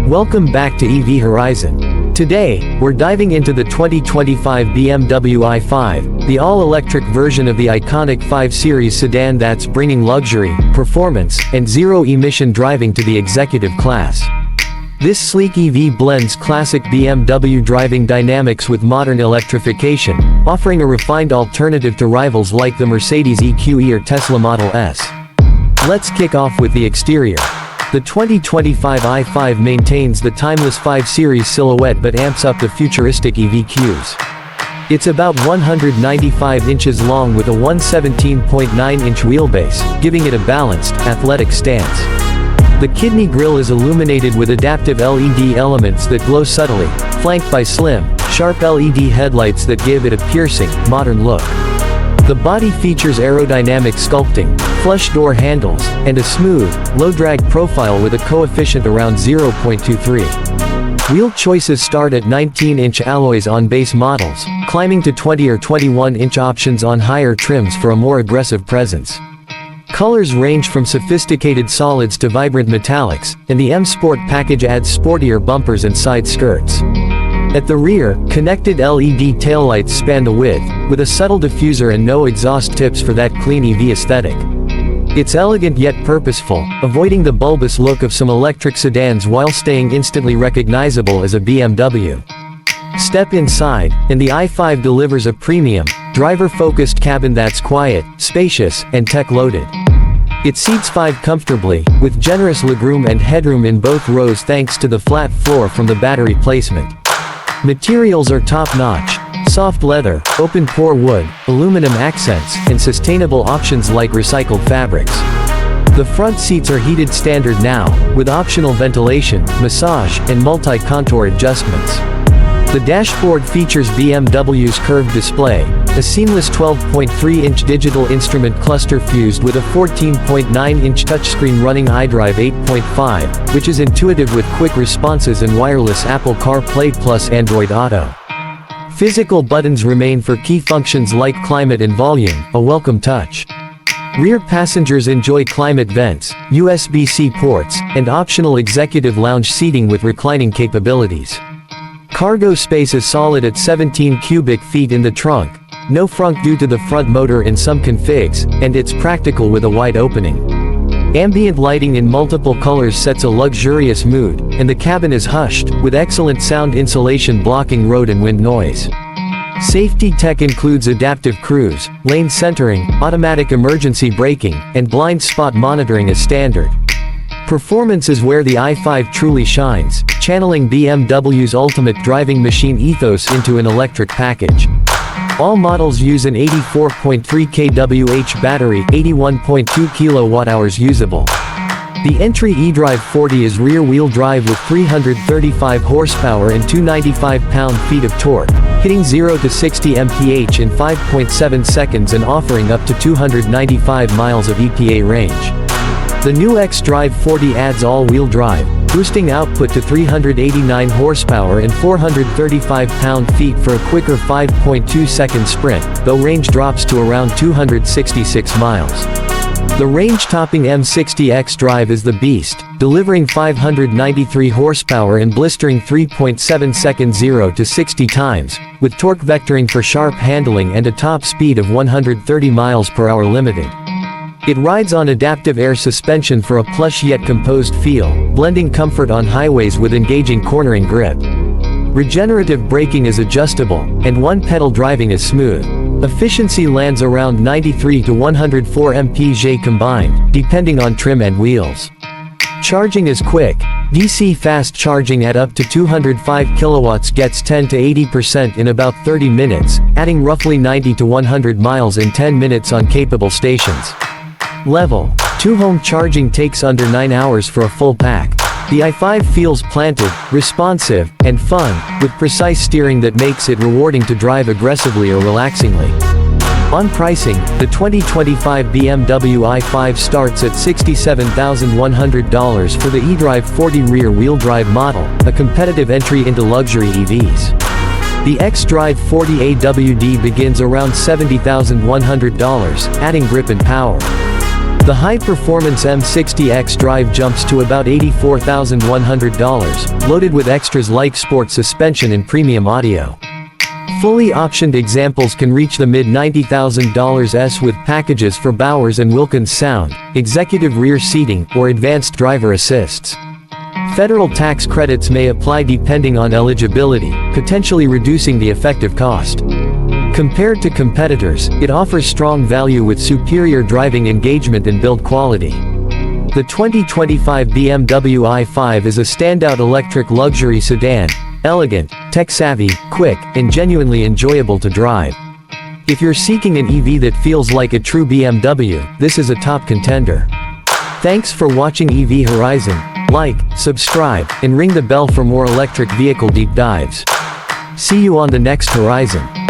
Welcome back to EV Horizon. Today, we're diving into the 2025 BMW i5, the all-electric version of the iconic 5 Series sedan that's bringing luxury, performance, and zero-emission driving to the executive class. This sleek EV blends classic BMW driving dynamics with modern electrification, offering a refined alternative to rivals like the Mercedes EQE or Tesla Model S. Let's kick off with the exterior. The 2025 i5 maintains the timeless 5 Series silhouette but amps up the futuristic EVQs. It's about 195 inches long with a 117.9-inch wheelbase, giving it a balanced, athletic stance. The kidney grille is illuminated with adaptive LED elements that glow subtly, flanked by slim, sharp LED headlights that give it a piercing, modern look. The body features aerodynamic sculpting, flush door handles, and a smooth, low-drag profile with a coefficient around 0.23. Wheel choices start at 19-inch alloys on base models, climbing to 20 or 21-inch options on higher trims for a more aggressive presence. Colors range from sophisticated solids to vibrant metallics, and the M Sport package adds sportier bumpers and side skirts. At the rear, connected LED taillights span the width, with a subtle diffuser and no exhaust tips for that clean EV aesthetic. It's elegant yet purposeful, avoiding the bulbous look of some electric sedans while staying instantly recognizable as a BMW. Step inside, and the i5 delivers a premium, driver-focused cabin that's quiet, spacious, and tech-loaded. It seats 5 comfortably, with generous legroom and headroom in both rows thanks to the flat floor from the battery placement. Materials are top-notch: soft leather, open-pore wood, aluminum accents, and sustainable options like recycled fabrics. The front seats are heated standard now, with optional ventilation, massage, and multi-contour adjustments. The dashboard features BMW's Curved Display, a seamless 12.3-inch digital instrument cluster fused with a 14.9-inch touchscreen running iDrive 8.5, which is intuitive with quick responses and wireless Apple CarPlay plus Android Auto. Physical buttons remain for key functions like climate and volume, a welcome touch. Rear passengers enjoy climate vents, USB-C ports, and optional executive lounge seating with reclining capabilities. Cargo space is solid at 17 cubic feet in the trunk, no frunk due to the front motor in some configs, and it's practical with a wide opening. Ambient lighting in multiple colors sets a luxurious mood, and the cabin is hushed, with excellent sound insulation blocking road and wind noise. Safety tech includes adaptive cruise, lane centering, automatic emergency braking, and blind spot monitoring as standard. Performance is where the i5 truly shines, channeling BMW's ultimate driving machine ethos into an electric package. All models use an 84.3 kWh battery, 81.2 kWh usable. The entry eDrive 40 is rear-wheel drive with 335 horsepower and 295 pound-feet of torque, hitting 0 to 60 mph in 5.7 seconds and offering up to 295 miles of EPA range. The new xDrive 40 adds all-wheel drive, boosting output to 389 horsepower and 435 pound-feet for a quicker 5.2-second sprint, though range drops to around 266 miles. The range-topping M60 xDrive is the beast, delivering 593 horsepower and blistering 3.7 seconds 0 to 60 times, with torque vectoring for sharp handling and a top speed of 130 miles per hour limited. It rides on adaptive air suspension for a plush yet composed feel, blending comfort on highways with engaging cornering grip. Regenerative braking is adjustable, and one-pedal driving is smooth. Efficiency lands around 93 to 104 mpg combined, depending on trim and wheels. Charging is quick. DC fast charging at up to 205 kilowatts gets 10 to 80% in about 30 minutes, adding roughly 90 to 100 miles in 10 minutes on capable stations. Level 2 home charging takes under 9 hours for a full pack. The i5 feels planted, responsive, and fun, with precise steering that makes it rewarding to drive aggressively or relaxingly. On pricing, the 2025 BMW i5 starts at $67,100 for the eDrive 40 rear-wheel drive model, a competitive entry into luxury EVs. The xDrive 40 AWD begins around $70,100, adding grip and power. The high-performance M60 xDrive jumps to about $84,100, loaded with extras like sport suspension and premium audio. Fully optioned examples can reach the mid-$90,000s with packages for Bowers and Wilkins sound, executive rear seating, or advanced driver assists. Federal tax credits may apply depending on eligibility, potentially reducing the effective cost. Compared to competitors, it offers strong value with superior driving engagement and build quality. The 2025 BMW i5 is a standout electric luxury sedan, elegant, tech-savvy, quick, and genuinely enjoyable to drive. If you're seeking an EV that feels like a true BMW, this is a top contender. Thanks for watching EV Horizon. Like, subscribe, and ring the bell for more electric vehicle deep dives. See you on the next Horizon.